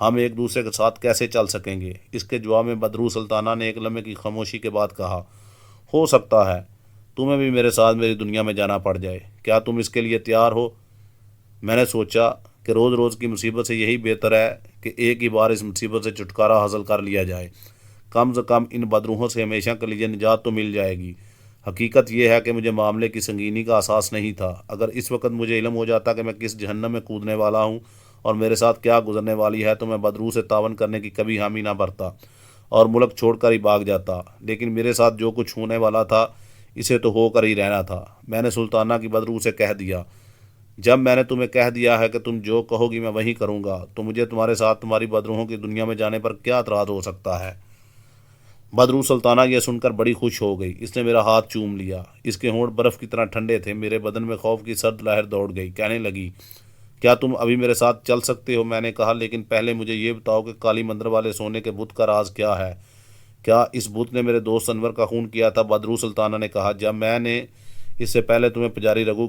ہم ایک دوسرے کے ساتھ کیسے چل سکیں گے؟ اس کے جواب میں بدروح سلطانہ نے ایک لمحے کی خاموشی کے بعد کہا، ہو سکتا ہے تمہیں بھی میرے ساتھ میری دنیا میں جانا پڑ جائے، کیا تم اس کے لیے تیار ہو؟ میں نے سوچا کہ روز روز کی مصیبت سے یہی بہتر ہے کہ ایک ہی بار اس مصیبت سے چھٹکارا حاصل کر لیا جائے، کم سے کم ان بدروحوں سے ہمیشہ کے لیے نجات تو مل جائے گی۔ حقیقت یہ ہے کہ مجھے معاملے کی سنگینی کا احساس نہیں تھا۔ اگر اس وقت مجھے علم ہو جاتا کہ میں کس جہنم میں کودنے والا ہوں اور میرے ساتھ کیا گزرنے والی ہے، تو میں بدروح سے تعاون کرنے کی کبھی حامی نہ بھرتا اور ملک چھوڑ کر ہی بھاگ جاتا، لیکن میرے ساتھ جو کچھ ہونے والا تھا اسے تو ہو کر ہی رہنا تھا۔ میں نے سلطانہ کی بدروح سے کہہ دیا، جب میں نے تمہیں کہہ دیا ہے کہ تم جو کہو گی میں وہی کروں گا، تو مجھے تمہارے ساتھ تمہاری بدروحوں کی دنیا میں جانے پر کیا اعتراض ہو سکتا ہے؟ بدروح سلطانہ یہ سن کر بڑی خوش ہو گئی، اس نے میرا ہاتھ چوم لیا، اس کے ہونٹ برف کی طرح ٹھنڈے تھے، میرے بدن میں خوف کی سرد لہر دوڑ گئی، کہنے لگی، کیا تم ابھی میرے ساتھ چل سکتے ہو؟ میں نے کہا، لیکن پہلے مجھے یہ بتاؤ کہ کالی مندر والے سونے کے بت کا راز کیا ہے؟ کیا اس بت نے میرے دوست انور کا خون کیا تھا؟ بدروح سلطانہ نے کہا، جب میں نے اس سے پہلے تمہیں پجاری رگو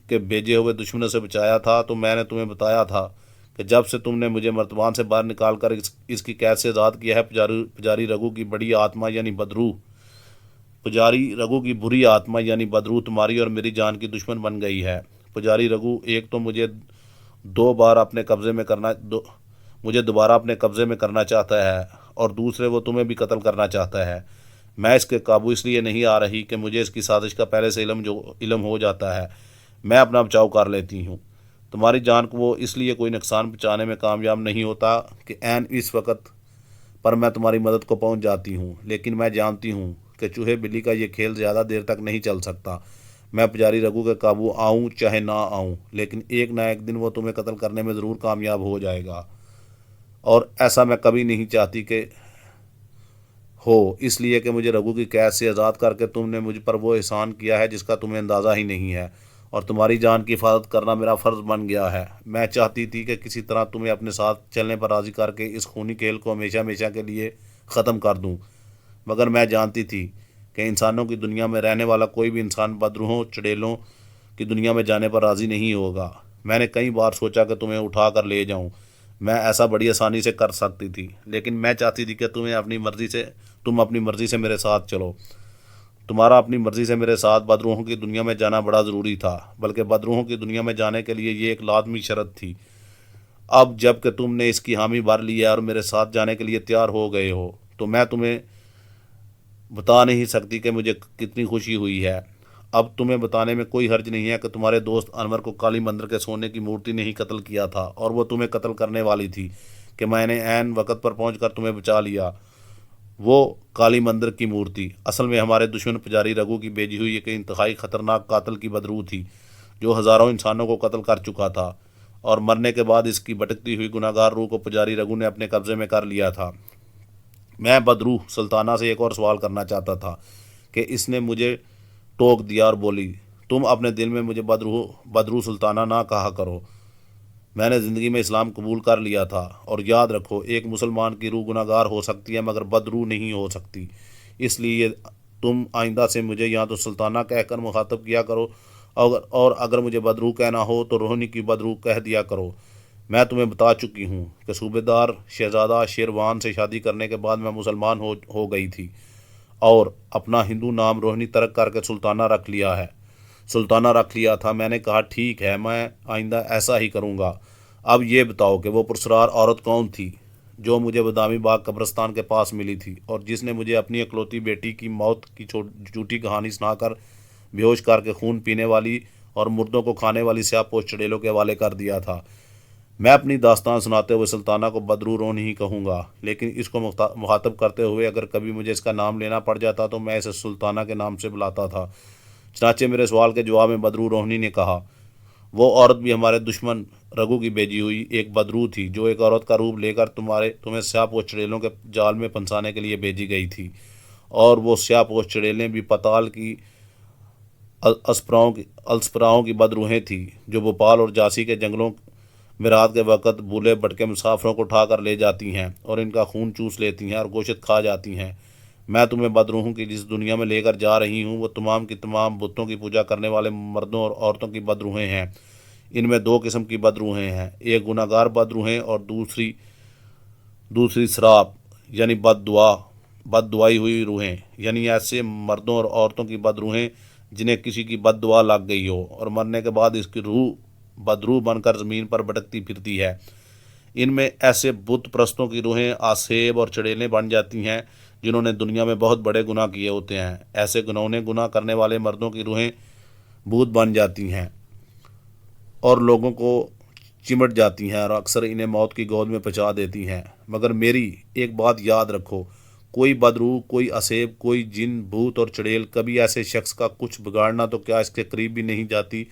کے بھیجے ہوئے دشمنوں سے بچایا تھا تو میں نے تمہیں بتایا تھا کہ جب سے تم نے مجھے مرتبان سے باہر نکال کر اس کی قید سے آزاد کیا ہے، پجاری رگو کی بڑی آتما یعنی بدروح پجاری رگو کی بری آتما یعنی بدروح تمہاری اور میری جان کی دشمن بن گئی ہے۔ پجاری رگو ایک تو مجھے دوبارہ اپنے قبضے میں کرنا چاہتا ہے اور دوسرے وہ تمہیں بھی قتل کرنا چاہتا ہے۔ میں اس کے قابو اس لیے نہیں آ رہی کہ مجھے اس کی سازش کا پہلے سے علم ہو جاتا ہے، میں اپنا بچاؤ کر لیتی ہوں۔ تمہاری جان کو وہ اس لیے کوئی نقصان پہنچانے میں کامیاب نہیں ہوتا کہ عین اس وقت پر میں تمہاری مدد کو پہنچ جاتی ہوں، لیکن میں جانتی ہوں کہ چوہے بلی کا یہ کھیل زیادہ دیر تک نہیں چل سکتا۔ میں پجاری رگو کے قابو آؤں چاہے نہ آؤں، لیکن ایک نہ ایک دن وہ تمہیں قتل کرنے میں ضرور کامیاب ہو جائے گا، اور ایسا میں کبھی نہیں چاہتی کہ ہو، اس لیے کہ مجھے رگو کی قید سے آزاد کر کے تم نے مجھ پر وہ احسان کیا ہے جس کا تمہیں اندازہ ہی نہیں ہے، اور تمہاری جان کی حفاظت کرنا میرا فرض بن گیا ہے۔ میں چاہتی تھی کہ کسی طرح تمہیں اپنے ساتھ چلنے پر راضی کر کے اس خونی کھیل کو ہمیشہ ہمیشہ کے لیے ختم کر دوں، مگر میں جانتی تھی کہ انسانوں کی دنیا میں رہنے والا کوئی بھی انسان بدروحوں چڑیلوں کی دنیا میں جانے پر راضی نہیں ہوگا۔ میں نے کئی بار سوچا کہ تمہیں اٹھا کر لے جاؤں، میں ایسا بڑی آسانی سے کر سکتی تھی، لیکن میں چاہتی تھی کہ تم اپنی مرضی سے میرے ساتھ چلو۔ تمہارا اپنی مرضی سے میرے ساتھ بدروحوں کی دنیا میں جانا بڑا ضروری تھا، بلکہ بدروحوں کی دنیا میں جانے کے لیے یہ ایک لازمی شرط تھی۔ اب جب کہ تم نے اس کی حامی بھر لی ہے اور میرے ساتھ جانے کے لیے تیار ہو گئے ہو، تو میں تمہیں بتا نہیں سکتی کہ مجھے کتنی خوشی ہوئی ہے۔ اب تمہیں بتانے میں کوئی حرج نہیں ہے کہ تمہارے دوست انور کو کالی مندر کے سونے کی مورتی نے ہی قتل کیا تھا، اور وہ تمہیں قتل کرنے والی تھی کہ میں نے عین وقت پر پہنچ کر تمہیں بچا لیا۔ وہ کالی مندر کی مورتی اصل میں ہمارے دشمن پجاری رگو کی بھیجی ہوئی ایک انتہائی خطرناک قاتل کی بدروح تھی، جو ہزاروں انسانوں کو قتل کر چکا تھا، اور مرنے کے بعد اس کی بھٹکتی ہوئی گناہگار روح کو پجاری رگو نے اپنے قبضے میں کر لیا تھا۔ میں بدروح سلطانہ سے ایک اور سوال کرنا چاہتا تھا کہ اس نے مجھے ٹوک دیا اور بولی، تم اپنے دل میں مجھے بدروح سلطانہ نہ کہا کرو، میں نے زندگی میں اسلام قبول کر لیا تھا، اور یاد رکھو ایک مسلمان کی روح گناہگار ہو سکتی ہے مگر بدروح نہیں ہو سکتی، اس لیے تم آئندہ سے مجھے یا تو سلطانہ کہہ کر مخاطب کیا کرو، اور اگر مجھے بدروح کہنا ہو تو روحنی کی بدروح کہہ دیا کرو۔ میں تمہیں بتا چکی ہوں کہ صوبیدار شہزادہ شیروان سے شادی کرنے کے بعد میں مسلمان ہو گئی تھی، اور اپنا ہندو نام روہنی ترک کر کے سلطانہ رکھ لیا تھا۔ میں نے کہا، ٹھیک ہے، میں آئندہ ایسا ہی کروں گا۔ اب یہ بتاؤ کہ وہ پرسرار عورت کون تھی جو مجھے بادامی باغ قبرستان کے پاس ملی تھی، اور جس نے مجھے اپنی اکلوتی بیٹی کی موت کی جھوٹی کہانی سنا کر بے ہوش کر کے خون پینے والی اور مردوں کو کھانے والی سیاہ پوش چڑیلوں کے حوالے کر دیا تھا؟ میں اپنی داستان سناتے ہوئے سلطانہ کو بدروح روحنی ہی کہوں گا، لیکن اس کو مخاطب کرتے ہوئے اگر کبھی مجھے اس کا نام لینا پڑ جاتا تو میں اسے سلطانہ کے نام سے بلاتا تھا۔ چنانچہ میرے سوال کے جواب میں بدروح روحنی نے کہا، وہ عورت بھی ہمارے دشمن رگو کی بھیجی ہوئی ایک بدروح تھی، جو ایک عورت کا روپ لے کر تمہیں سیاہ پوش چڑیلوں کے جال میں پھنسانے کے لیے بھیجی گئی تھی، اور وہ سیاہ پوش چڑیلیں بھی پتال کی السپراؤں کی بدروحیں تھیں جو بھوپال اور جھانسی کے جنگلوں میراث کے وقت بولے بھٹکے مسافروں کو اٹھا کر لے جاتی ہیں اور ان کا خون چوس لیتی ہیں اور گوشت کھا جاتی ہیں۔ میں تمہیں بدروحوں کی جس دنیا میں لے کر جا رہی ہوں وہ تمام کی تمام بتوں کی پوجا کرنے والے مردوں اور عورتوں کی بدروہیں ہیں۔ ان میں دو قسم کی بدروہیں ہیں، ایک گناہ گار بدروہیں اور دوسری سراپ یعنی بد دعائی ہوئی روحیں، یعنی ایسے مردوں اور عورتوں کی بدروہیں جنہیں کسی کی بد دعا لگ گئی ہو اور مرنے کے بعد اس کی روح بدروح بن کر زمین پر بھٹکتی پھرتی ہے۔ ان میں ایسے بت پرستوں کی روحیں آسیب اور چڑیلیں بن جاتی ہیں جنہوں نے دنیا میں بہت بڑے گناہ کیے ہوتے ہیں۔ ایسے گنونے گناہ کرنے والے مردوں کی روحیں بھوت بن جاتی ہیں اور لوگوں کو چمٹ جاتی ہیں اور اکثر انہیں موت کی گود میں پہنچا دیتی ہیں۔ مگر میری ایک بات یاد رکھو، کوئی بدروح، کوئی اسیب، کوئی جن، بھوت اور چڑیل کبھی ایسے شخص کا کچھ بگاڑنا تو کیا اس کے قریب بھی نہیں جاتی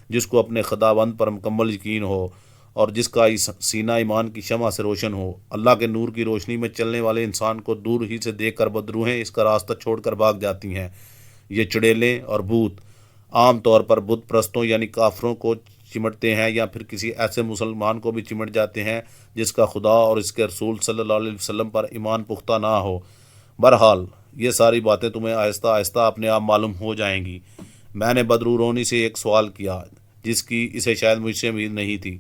جس کو اپنے خداوند پر مکمل یقین ہو اور جس کا سینہ ایمان کی شمع سے روشن ہو۔ اللہ کے نور کی روشنی میں چلنے والے انسان کو دور ہی سے دیکھ کر بدروہیں اس کا راستہ چھوڑ کر بھاگ جاتی ہیں۔ یہ چڑیلیں اور بھوت عام طور پر بت پرستوں یعنی کافروں کو چمٹتے ہیں یا پھر کسی ایسے مسلمان کو بھی چمٹ جاتے ہیں جس کا خدا اور اس کے رسول صلی اللہ علیہ وسلم پر ایمان پختہ نہ ہو۔ بہرحال یہ ساری باتیں تمہیں آہستہ آہستہ اپنے آپ معلوم ہو جائیں گی۔ میں نے بدروح رونی سے ایک سوال کیا جس کی اسے شاید مجھ سے امید نہیں تھی۔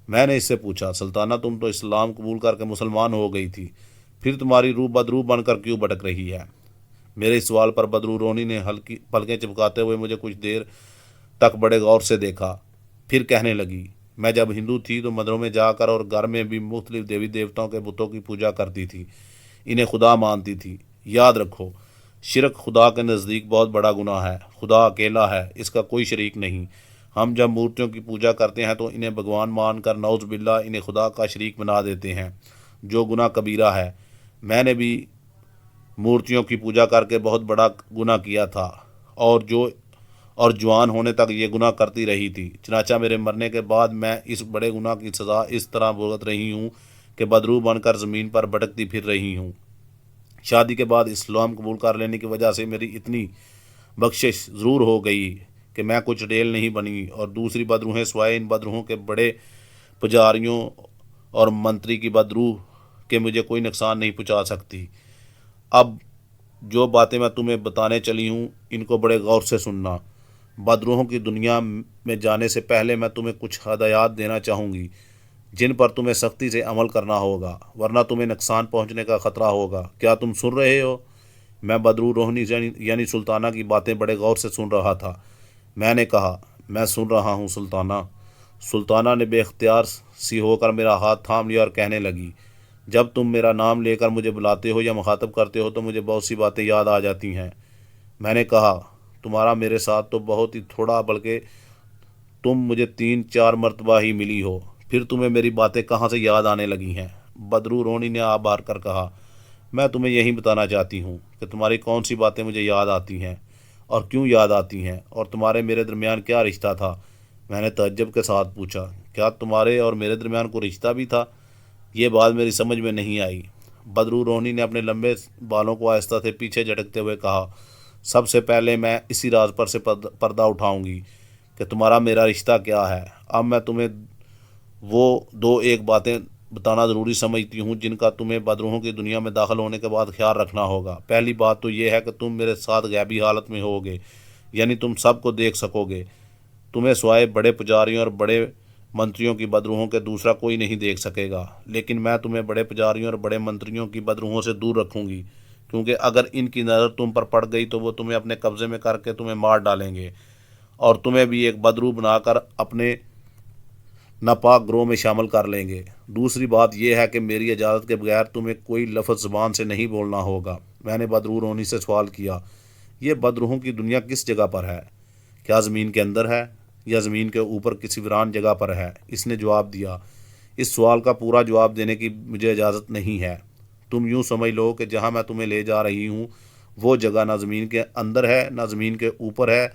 میں نے اس سے پوچھا، سلطانہ تم تو اسلام قبول کر کے مسلمان ہو گئی تھی، پھر تمہاری روح بدروح بن کر کیوں بھٹک رہی ہے؟ میرے اس سوال پر بدروح رونی نے ہلکی پلکیں چپکاتے ہوئے مجھے کچھ دیر تک بڑے غور سے دیکھا، پھر کہنے لگی، میں جب ہندو تھی تو مندروں میں جا کر اور گھر میں بھی مختلف دیوی دیوتاؤں کے بتوں کی پوجا کرتی تھی، انہیں خدا مانتی تھی۔ یاد رکھو، شرک خدا کے نزدیک بہت بڑا گناہ ہے۔ خدا اکیلا ہے، اس کا کوئی شریک نہیں۔ ہم جب مورتیوں کی پوجا کرتے ہیں تو انہیں بھگوان مان کر نعوذ باللہ انہیں خدا کا شریک بنا دیتے ہیں، جو گناہ کبیرہ ہے۔ میں نے بھی مورتیوں کی پوجا کر کے بہت بڑا گناہ کیا تھا اور جوان ہونے تک یہ گناہ کرتی رہی تھی۔ چنانچہ میرے مرنے کے بعد میں اس بڑے گناہ کی سزا اس طرح بھگت رہی ہوں کہ بدروح بن کر زمین پر بھٹکتی پھر رہی ہوں۔ شادی کے بعد اسلام قبول کر لینے کی وجہ سے میری اتنی بخشش ضرور ہو گئی کہ میں کچھ ڈیل نہیں بنی اور دوسری بدروہیں سوائے ان بدروہوں کے بڑے پجاریوں اور منتری کی بدروح کہ مجھے کوئی نقصان نہیں پہنچا سکتی۔ اب جو باتیں میں تمہیں بتانے چلی ہوں ان کو بڑے غور سے سننا۔ بدروحوں کی دنیا میں جانے سے پہلے میں تمہیں کچھ ہدایات دینا چاہوں گی جن پر تمہیں سختی سے عمل کرنا ہوگا، ورنہ تمہیں نقصان پہنچنے کا خطرہ ہوگا۔ کیا تم سن رہے ہو؟ میں بدروح روحنی یعنی سلطانہ کی باتیں بڑے غور سے سن رہا تھا۔ میں نے کہا، میں سن رہا ہوں سلطانہ۔ سلطانہ نے بے اختیار سی ہو کر میرا ہاتھ تھام لیا اور کہنے لگی، جب تم میرا نام لے کر مجھے بلاتے ہو یا مخاطب کرتے ہو تو مجھے بہت سی باتیں یاد آ جاتی ہیں۔ میں نے کہا، تمہارا میرے ساتھ تو بہت ہی تھوڑا، بلکہ تم مجھے 3-4 مرتبہ ہی ملی ہو، پھر تمہیں میری باتیں کہاں سے یاد آنے لگی ہیں؟ بدروح رونی نے آ بھار کر کہا، میں تمہیں یہی بتانا چاہتی ہوں کہ تمہاری کون سی باتیں مجھے یاد آتی ہیں اور کیوں یاد آتی ہیں، اور تمہارے میرے درمیان کیا رشتہ تھا؟ میں نے تعجب کے ساتھ پوچھا، کیا تمہارے اور میرے درمیان کوئی رشتہ بھی تھا؟ یہ بات میری سمجھ میں نہیں آئی۔ بدروح رونی نے اپنے لمبے بالوں کو آہستہ سے پیچھے جھٹکتے ہوئے کہا، سب سے پہلے میں اسی راز پر سے پردہ اٹھاؤں گی کہ تمہارا میرا رشتہ کیا ہے۔ اب میں تمہیں وہ 2-1 باتیں بتانا ضروری سمجھتی ہوں جن کا تمہیں بدروحوں کی دنیا میں داخل ہونے کے بعد خیال رکھنا ہوگا۔ پہلی بات تو یہ ہے کہ تم میرے ساتھ غیبی حالت میں ہوگے، یعنی تم سب کو دیکھ سکو گے۔ تمہیں سوائے بڑے پجاریوں اور بڑے منتریوں کی بدروحوں کے دوسرا کوئی نہیں دیکھ سکے گا، لیکن میں تمہیں بڑے پجاریوں اور بڑے منتریوں کی بدروحوں سے دور رکھوں گی، کیونکہ اگر ان کی نظر تم پر پڑ گئی تو وہ تمہیں اپنے قبضے میں کر کے تمہیں مار ڈالیں گے اور تمہیں بھی ایک بدروح بنا کر اپنے ناپاک گروہ میں شامل کر لیں گے۔ دوسری بات یہ ہے کہ میری اجازت کے بغیر تمہیں کوئی لفظ زبان سے نہیں بولنا ہوگا۔ میں نے بدروح رونی سے سوال کیا، یہ بدروحوں کی دنیا کس جگہ پر ہے؟ کیا زمین کے اندر ہے یا زمین کے اوپر کسی ویران جگہ پر ہے؟ اس نے جواب دیا، اس سوال کا پورا جواب دینے کی مجھے اجازت نہیں ہے۔ تم یوں سمجھ لو کہ جہاں میں تمہیں لے جا رہی ہوں وہ جگہ نہ زمین کے اندر ہے، نہ زمین کے اوپر ہے،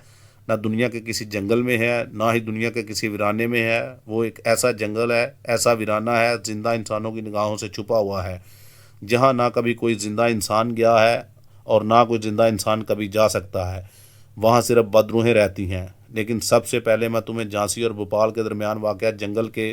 نہ دنیا کے کسی جنگل میں ہے، نہ ہی دنیا کے کسی ویرانے میں ہے۔ وہ ایک ایسا جنگل ہے، ایسا ویرانہ ہے، زندہ انسانوں کی نگاہوں سے چھپا ہوا ہے، جہاں نہ کبھی کوئی زندہ انسان گیا ہے اور نہ کوئی زندہ انسان کبھی جا سکتا ہے۔ وہاں صرف بدروحیں رہتی ہیں۔ لیکن سب سے پہلے میں تمہیں جھانسی اور بھوپال کے درمیان واقع جنگل کے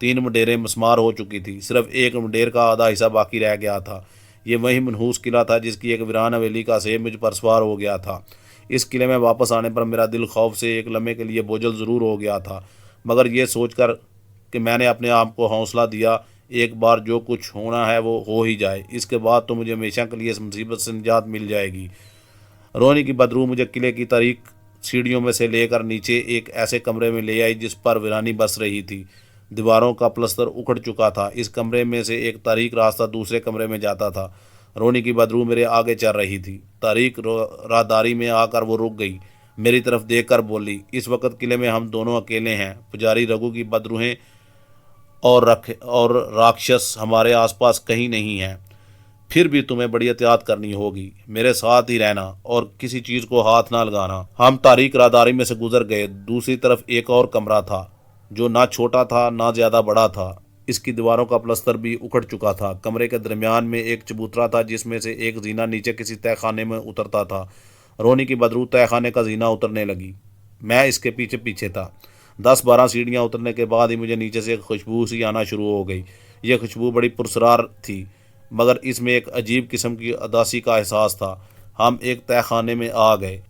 3 مڈیریں مسمار ہو چکی تھی، صرف ایک مڈیر کا آدھا حصہ باقی رہ گیا تھا۔ یہ وہی منحوس قلعہ تھا جس کی ایک ویران حویلی کا سیب مجھ پر سوار ہو گیا تھا۔ اس قلعے میں واپس آنے پر میرا دل خوف سے ایک لمحے کے لیے بوجھل ضرور ہو گیا تھا، مگر یہ سوچ کر کہ میں نے اپنے آپ کو حوصلہ دیا، ایک بار جو کچھ ہونا ہے وہ ہو ہی جائے، اس کے بعد تو مجھے ہمیشہ کے لیے اس مصیبت سے نجات مل جائے گی۔ روہنی کی بدروح مجھے قلعے کی تاریک سیڑھیوں میں سے لے کر نیچے ایک ایسے کمرے میں لے آئی جس پر ویرانی بس رہی تھی۔ دیواروں کا پلستر اکھڑ چکا تھا، اس کمرے میں سے ایک تاریک راستہ دوسرے کمرے میں جاتا تھا۔ روہنی کی بدروح میرے آگے چل رہی تھی، تاریک راہداری میں آ کر وہ رک گئی، میری طرف دیکھ کر بولی، اس وقت قلعے میں ہم دونوں اکیلے ہیں، پجاری رگو کی بدروحیں اور راکشس ہمارے آس پاس کہیں نہیں ہیں، پھر بھی تمہیں بڑی احتیاط کرنی ہوگی، میرے ساتھ ہی رہنا اور کسی چیز کو ہاتھ نہ لگانا۔ ہم تاریک راہداری میں سے گزر گئے، دوسری طرف ایک اور کمرہ تھا جو نہ چھوٹا تھا نہ زیادہ بڑا تھا، اس کی دیواروں کا پلستر بھی اکھڑ چکا تھا۔ کمرے کے درمیان میں ایک چبوترا تھا جس میں سے ایک زینہ نیچے کسی تہہ خانے میں اترتا تھا۔ روہنی کی بدروح تہہ خانے کا زینہ اترنے لگی، میں اس کے پیچھے پیچھے تھا۔ 10-12 سیڑھیاں اترنے کے بعد ہی مجھے نیچے سے ایک خوشبو سی آنا شروع ہو گئی۔ یہ خوشبو بڑی پراسرار تھی، مگر اس میں ایک عجیب قسم کی اداسی کا احساس تھا۔ ہم ایک تہہ خانے میں آ گئے،